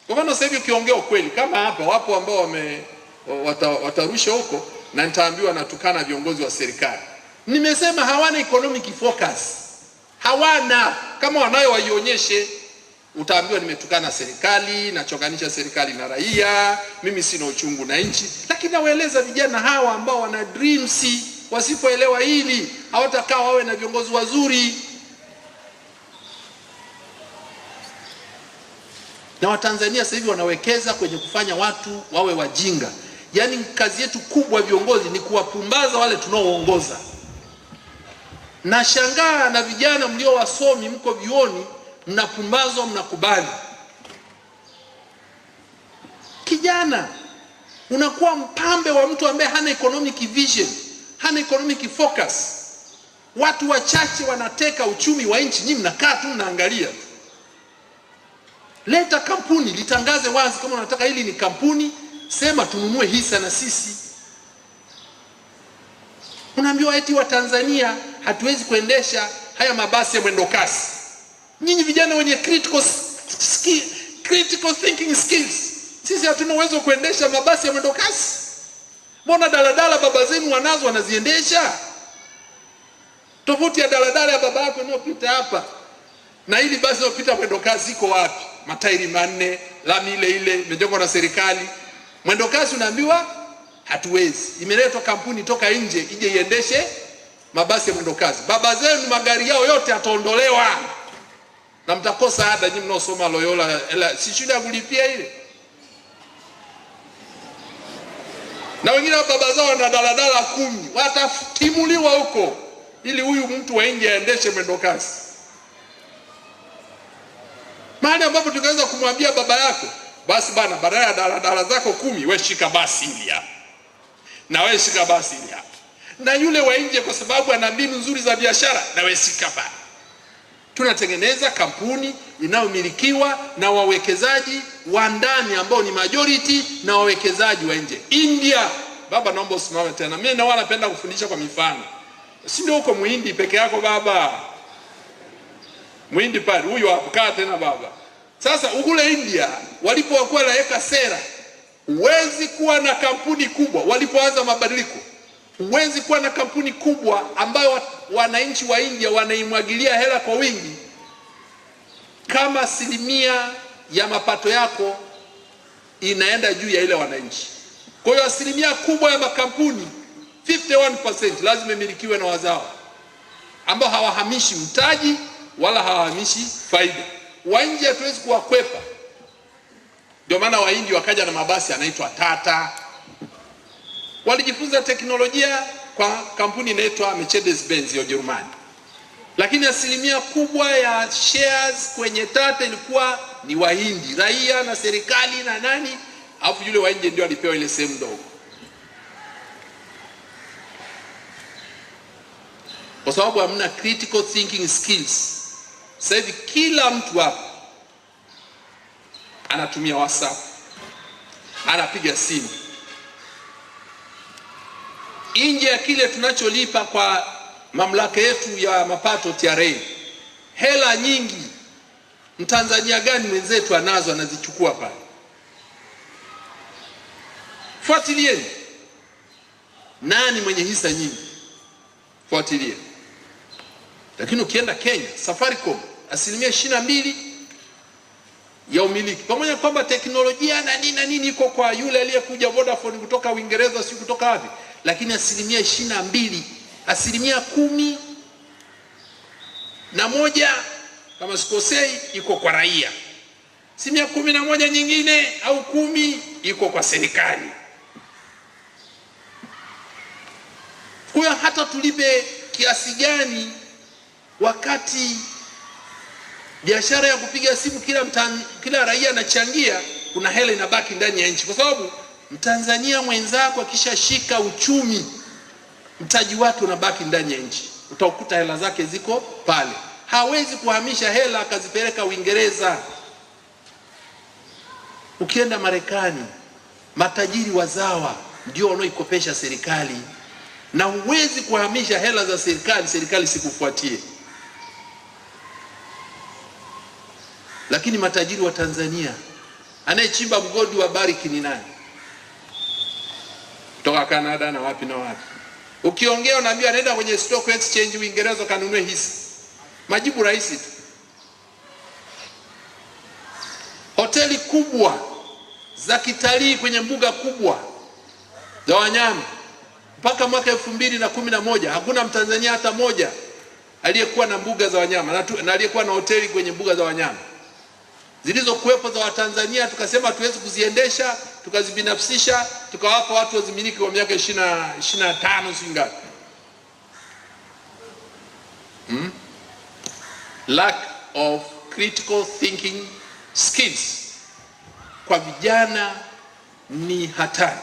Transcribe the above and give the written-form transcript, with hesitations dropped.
Kwa maana sasa hivi ukiongea ukweli kama hapa, wapo ambao watarusha huko na nitaambiwa natukana viongozi wa serikali. Nimesema hawana economic focus, hawana. Kama wanayo waionyeshe. Utaambiwa nimetukana serikali, nachonganisha serikali na raia, mimi sina uchungu na nchi. Lakini nawaeleza vijana hawa ambao wana dreams, wasipoelewa hili hawatakaa wawe na viongozi wazuri. Na Watanzania sasa hivi wanawekeza kwenye kufanya watu wawe wajinga. Yaani kazi yetu kubwa viongozi ni kuwapumbaza wale tunaoongoza. Nashangaa na vijana mlio wasomi mko vioni mnapumbazwa, mnakubali. Kijana unakuwa mpambe wa mtu ambaye hana economic vision, hana economic focus. Watu wachache wanateka uchumi wa nchi, nyinyi mnakaa tu mnaangalia. Leta kampuni, litangaze wazi kama unataka hili ni kampuni, sema tununue hisa na sisi. Unaambiwa eti wa Tanzania hatuwezi kuendesha haya mabasi ya mwendo kasi. Nyinyi vijana wenye critical thinking skills, sisi hatuna uwezo kuendesha mabasi ya mwendo kasi. Mbona daladala baba zenu wanazo wanaziendesha? Tofauti ya daladala ya baba yako inayopita hapa na hili basi inayopita mwendo kasi iko wapi? Matairi manne, lami ile imejengwa na serikali. Mwendo kasi unaambiwa hatuwezi. Imeletwa kampuni toka nje ije iendeshe mabasi ya mwendo kasi. Baba zenu magari yao yote yataondolewa. Na mtakosa ada nyinyi mnaosoma Loyola, si shule ya kulipia ile. Na wengine baba zao na daladala 10 watatimuliwa huko ili huyu mtu wa nje aendeshe mwendo kasi. Mahali ambapo tukaweza kumwambia baba yako, basi bana, badala ya daladala zako 10 wewe shika basi hili hapa. Na wewe shika basi hili hapa. Na yule wa nje kwa sababu ana mbinu nzuri za biashara, na wewe shika basi. Tunatengeneza kampuni inayomilikiwa na wawekezaji wa ndani ambao ni majority na wawekezaji wa nje. India, baba naomba usimame tena. Mimi na wala napenda kufundisha kwa mifano. Si ndio huko Muhindi peke yako baba? Muhindi pale, huyo hapo tena baba. Sasa ukule India walipokuwa naweka sera, huwezi kuwa na kampuni kubwa walipoanza mabadiliko. Huwezi kuwa na kampuni kubwa ambayo wananchi wa India wanaimwagilia hela kwa wingi kama 1% ya mapato yako inaenda juu ya ile wananchi. Kwa hiyo 1% kubwa ya makampuni 51% lazima imilikiwe na wazawa ambao hawahamishi mtaji wala hawahamishi faida. Wa nje hatuwezi kuwakwepa. Ndio maana Wahindi wakaja na mabasi yanaitwa Tata. Walijifunza teknolojia kwa kampuni inaitwa Mercedes Benz ya Ujerumani. Lakini 1% kubwa ya shares kwenye Tata ilikuwa ni Wahindi, raia na serikali na nani, alafu yule wa nje ndio alipewa ile sehemu ndogo. Kwa sababu hamna critical thinking skills. Sasa hivi kila mtu hapa anatumia WhatsApp, anapiga simu. Nje ya kile tunacholipa kwa mamlaka yetu ya mapato TRA, hela nyingi Mtanzania gani mwenzetu anazo anazichukua pale? Fuatilieni. Nani mwenye hisa nyingi? Fuatilieni. Lakini ukienda Kenya, Safaricom 22% ya umiliki. Pamoja kwamba teknolojia na nini iko kwa yule aliyekuja Vodafone kutoka Uingereza, si kutoka wapi, lakini 22%, 11% kama sikosei iko kwa raia. 11% nyingine au 10 iko kwa serikali. Kwa hiyo hata tulipe kiasi gani, wakati biashara ya kupiga simu kila raia anachangia, kuna hela inabaki ndani ya nchi. Kwa sababu Mtanzania mwenzako akishashika uchumi, mtaji wake unabaki ndani ya nchi. Utakuta hela zake ziko pale. Hawezi kuhamisha hela akazipeleka Uingereza. Ukienda Marekani, matajiri wazawa ndio wanaoikopesha serikali. Na huwezi kuhamisha hela za serikali sikufuatie. Lakini matajiri wa Tanzania Anayechimba mgodi wa Barrick ni nani? Kutoka Canada na wapi na wapi. Ukiongea unaambia nenda kwenye stock exchange Uingereza kanunue hisa. Majibu rahisi tu. Hoteli kubwa za kitalii kwenye mbuga kubwa za wanyama, mpaka mwaka 2011 hakuna Mtanzania hata moja aliyekuwa na mbuga za wanyama na aliyekuwa na hoteli kwenye mbuga za wanyama. Zilizokuwepo za Watanzania tukasema tuwezi kuziendesha, tukazibinafsisha, tukawapa watu wazimiliki kwa miaka 25 singapi. Lack of critical thinking skills kwa vijana ni hatari.